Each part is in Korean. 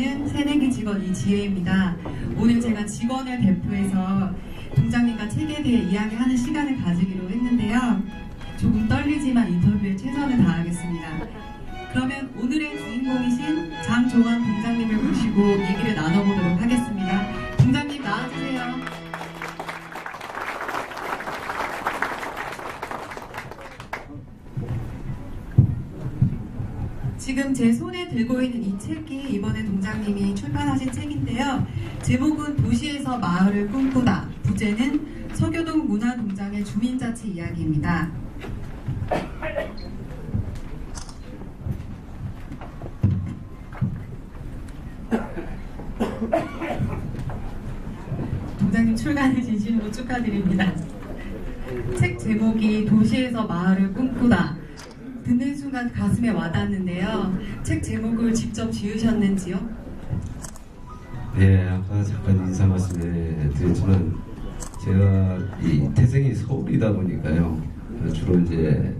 저는 새내기 직원 이지혜입니다. 오늘 제가 직원을 대표해서 동장님과 책에 대해 이야기하는 시간을 가지기로 했는데요. 조금 떨리지만 인터뷰에 최선을 다하겠습니다. 그러면 오늘의 주인공이신 장종환 동장님을 모시고 얘기를 나눠보도록 하겠습니다. 동장님 나와주세요. 지금 제 손에 들고 있는 이 책이 이번에 동장님이 출판하신 책인데요. 제목은 도시에서 마을을 꿈꾸다. 부제는 서교동 문화동장의 주민자치 이야기입니다. 동장님 출간해 주신 거 축하드립니다. 책 제목이 도시에서 마을을 꿈꾸다. 듣는 순간 가슴에 와닿는데요. 책 제목을 직접 지으셨는지요? 네, 아까 잠깐 인사 말씀해 드렸지만 제가 이 태생이 서울이다 보니까요. 주로 이제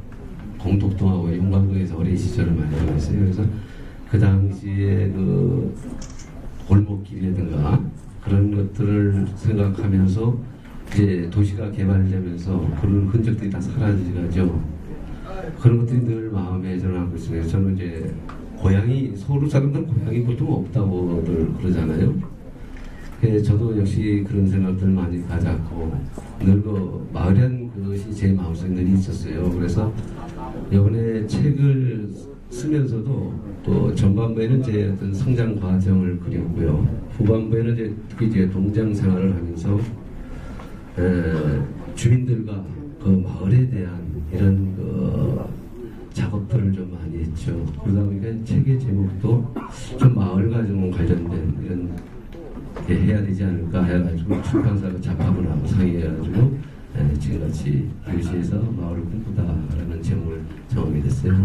공덕동하고 용광동에서 어린 시절을 많이 보냈어요. 그래서 그 당시에 그 골목길이라든가 그런 것들을 생각하면서 이제 도시가 개발되면서 그런 흔적들이 다 사라지죠. 그런 것들이 늘 마음에 전하고 있어요. 저는 이제 고향이 서울 사람들은 고향이 보통 없다고들 그러잖아요. 저도 역시 그런 생각들 많이 가졌고 늘 그 마을이라는 것이 제 마음속에 늘 있었어요. 그래서 이번에 책을 쓰면서도 또 전반부에는 제 어떤 성장 과정을 그렸고요. 후반부에는 이제 특히 이제 동장 생활을 하면서 주민들과 그 마을에 대한 이런 그 작업들을 좀 많이 했죠. 그러다 보니까 책의 제목도 좀 마을과 좀 관련된 이런 게 해야 되지 않을까 해가지고 출판사가 작업을 하고 상의해가지고 지금같이 도시에서 마을을 꿈꾸다라는 제목을 정하게 됐어요.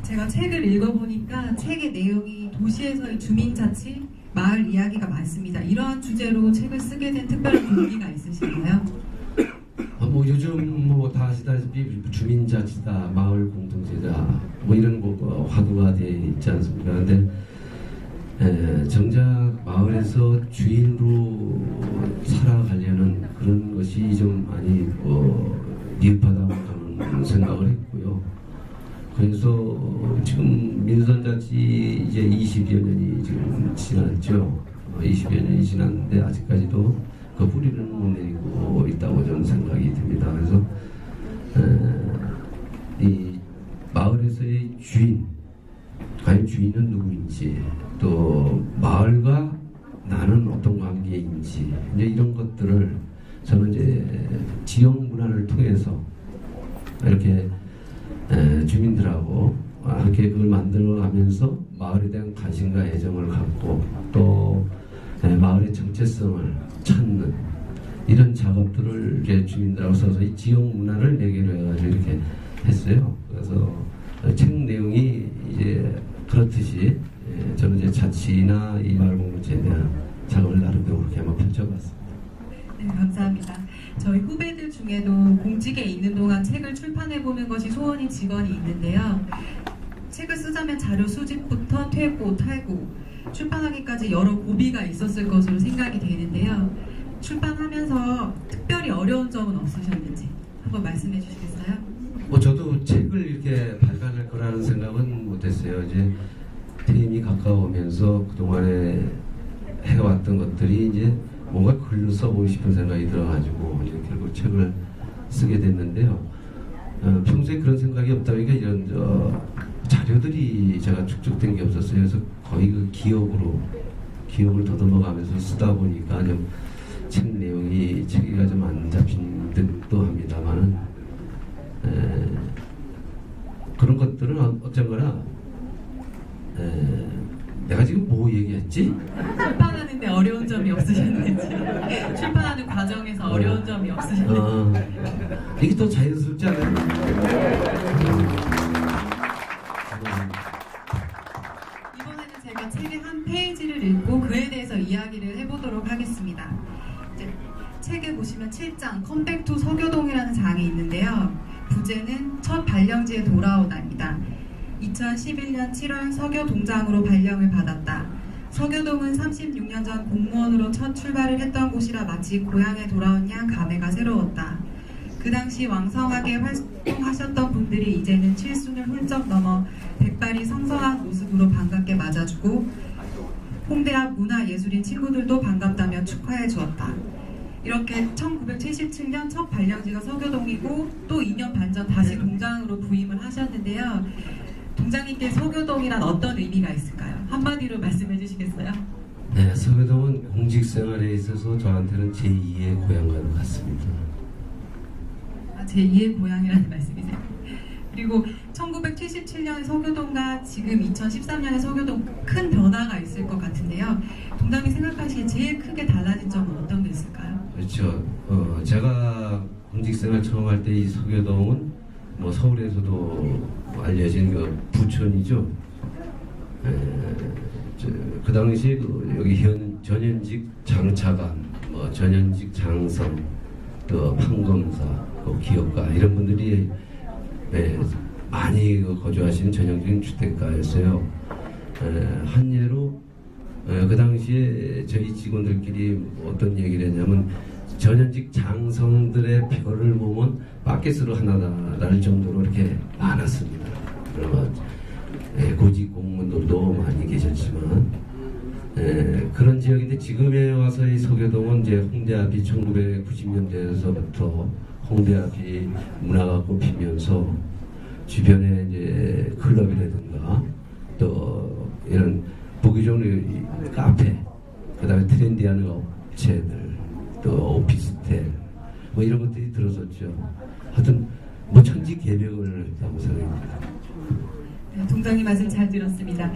제가 책을 읽어보니까 책의 내용이 도시에서의 주민자치, 마을 이야기가 많습니다. 이러한 주제로 책을 쓰게 된 특별한 동기가 있으신가요? 뭐 요즘 뭐 다 아시다시피 주민자치다, 마을 공동체다 뭐 이런 거 화두가 되어 있지 않습니까? 근데 정작 마을에서 주인으로 살아가려는 그런 것이 좀 많이 미흡하다고 저는 생각을 했고요. 그래서 지금 민선자치 이제 20여 년이 지금 지났죠. 20여 년이 지났는데 아직까지도 그 뿌리를 못 내리고 있다고 저는 생각이 듭니다. 그래서 이 마을에서의 주인, 과연 주인은 누구인지, 또 마을과 나는 어떤 관계인지, 이제 이런 것들을 저는 이제 지역 문화를 통해서 이렇게 주민들하고 이렇게 그걸 만들어가면서 마을에 대한 관심과 애정을 갖고 또 마을의 정체성을 찾는 이런 작업들을 이제 주민들하고 써서 이 지역 문화를 매개로 해가지고 이렇게 했어요. 그래서 책 내용이 이제 그렇듯이 저는 이제 자치나 이 마을 공동체에 대한 작업을 나름대로 그렇게 한번 펼쳐봤습니다. 네, 감사합니다. 저희 후배들 중에도 공직에 있는 동안 책을 출판해보는 것이 소원인 직원이 있는데요. 책을 쓰자면 자료 수집부터 퇴고, 탈고, 출판하기까지 여러 고비가 있었을 것으로 생각이 되는데요. 출판하면서 특별히 어려운 점은 없으셨는지 한번 말씀해 주시겠어요? 저도 책을 이렇게 발간할 거라는 생각은 못했어요. 이제 퇴임이 가까우면서 그동안에 해왔던 것들이 이제 뭔가 글로 써보고 싶은 생각이 들어가지고 이제 결국 책을 쓰게 됐는데요. 평소에 그런 생각이 없다 보니까 이런 자료들이 제가 축적된 게 없었어요. 그래서 거의 그 기억을 더듬어가면서 쓰다 보니까 좀 책 내용이 체계가 좀 안 잡힌 듯도 합니다만은 그런 것들은 어쩐거나 내가 지금 뭐 얘기했지? 출판하는데 어려운 점이 없으셨는지, 출판하는 과정에서 어려운 점이 없으셨는지. 이게 더 자연스럽지 않아요? 이번에는 제가 책의 한 페이지를 읽고 그에 대해서 이야기를 해보도록 하겠습니다. 이제 책에 보시면 7장 컴백 투 서교동이라는 장이 있는데요. 부제는 첫 발령지에 돌아오다입니다. 이 2011년 7월 서교동장으로 발령을 받았다. 서교동은 36년 전 공무원으로 첫 출발을 했던 곳이라 마치 고향에 돌아온 양 감회가 새로웠다. 그 당시 왕성하게 활동하셨던 분들이 이제는 칠순을 훌쩍 넘어 백발이 성성한 모습으로 반갑게 맞아주고 홍대 앞 문화예술인 친구들도 반갑다며 축하해 주었다. 이렇게 1977년 첫 발령지가 서교동이고 또 2년 반 전 다시 동장으로 부임을 하셨는데요. 동장님께 서교동이란 어떤 의미가 있을까요? 한마디로 말씀해 주시겠어요? 네, 서교동은 공직 생활에 있어서 저한테는 제2의 고향과도 같습니다. 제2의 고향이라는 말씀이세요. 그리고 1977년의 서교동과 지금 2013년의 서교동 큰 변화가 있을 것 같은데요. 동장님 생각하시기에 제일 크게 달라진 점은 어떤 게 있을까요? 그렇죠. 제가 공직생활 처음 할 때 이 서교동은 뭐 서울에서도 알려진 그 부촌이죠. 그 당시 여기 전현직 장차관, 뭐 전현직 장성, 또 판검사, 기업가 이런 분들이 많이 거주하시는 전형적인 주택가였어요. 한 예로 그 당시에 저희 직원들끼리 어떤 얘기를 했냐면 전현직 장성들의 별을 보면 바켓으로 하나다라는 정도로 이렇게 많았습니다. 고직 공무원들도 많이 계셨지만 그런 지역인데 지금에 와서의 서교동은 이제 홍대 앞이 1990년대에서부터 홍대 앞이 문화가 꽃피면서 주변에 이제 클럽이라든가 또 이런 보기 좋은 카페, 그다음에 트렌디한 업체들, 또 오피스텔 뭐 이런 것들이 들어섰죠. 하여튼 뭐 천지개벽을 했다고 생각합니다. 네, 동장님 말씀 잘 들었습니다.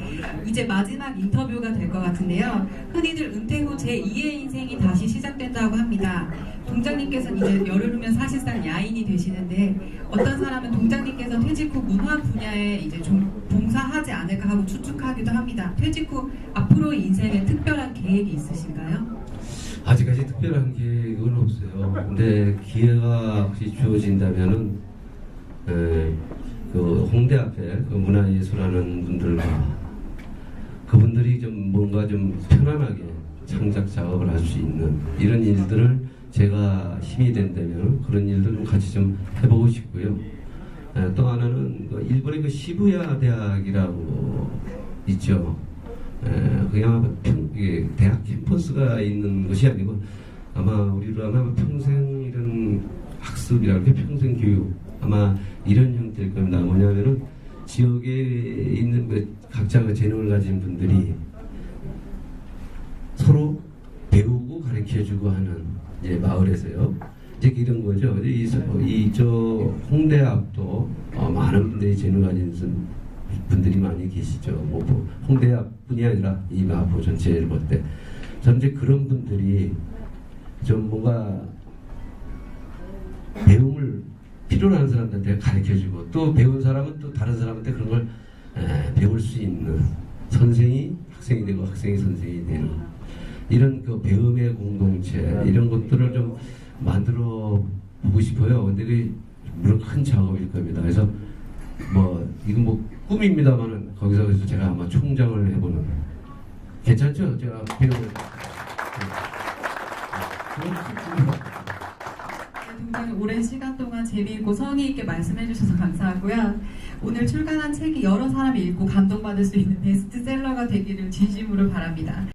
이제 마지막 인터뷰가 될 것 같은데요. 흔히들 은퇴 후 제2의 인생이 다시 시작된다고 합니다. 동장님께서는 이제 열흘 후면 사실상 야인이 되시는데 어떤 사람은 동장님께서 퇴직 후 문화 분야에 이제 좀 봉사하지 않을까 하고 추측하기도 합니다. 퇴직 후 앞으로의 인생에 특별한 계획이 있으신가요? 아직까지 특별한 계획은 없어요. 근데 기회가 혹시 주어진다면은 그 홍대 앞에 그 문화예술하는 분들과 그분들이 좀 뭔가 좀 편안하게 창작 작업을 할 수 있는 이런 일들을 제가 힘이 된다면 그런 일들 좀 같이 좀 해보고 싶고요. 또 하나는 그 일본의 그 시부야 대학이라고 있죠. 그냥 대학 캠퍼스가 있는 것이 아니고 아마 우리로 하면 평생 이런 학습이라는 게 평생 교육 아마 이런 형태일 겁니다. 뭐냐면은 지역에 있는 그 각자 그 재능을 가진 분들이 서로 배우고 가르쳐주고 하는 이제 마을에서요. 이제 이런 거죠. 저 홍대 앞도 많은 분들이 재능 가진 분들이 많이 계시죠. 뭐 홍대 앞뿐이 아니라 이 마포 전체를 볼 때 저는 이제 그런 분들이 좀 뭔가 배움을 필요로 하는 사람들한테 가르쳐주고 또 배운 사람은 또 다른 사람한테 그런 걸 배울 수 있는 선생이 학생이 되고 학생이 선생이 되는 이런 그 배움의 공동체 이런 것들을 좀 만들어 보고 싶어요. 근데 그 물론 큰 작업일 겁니다. 그래서 뭐 이건 뭐 꿈입니다만은 거기서 그래서 제가 아마 총장을 해보는 괜찮죠? 제가 배움을 동장님 오랜 시간 동안 재미있고 성의 있게 말씀해 주셔서 감사하고요. 오늘 출간한 책이 여러 사람이 읽고 감동받을 수 있는 베스트셀러가 되기를 진심으로 바랍니다.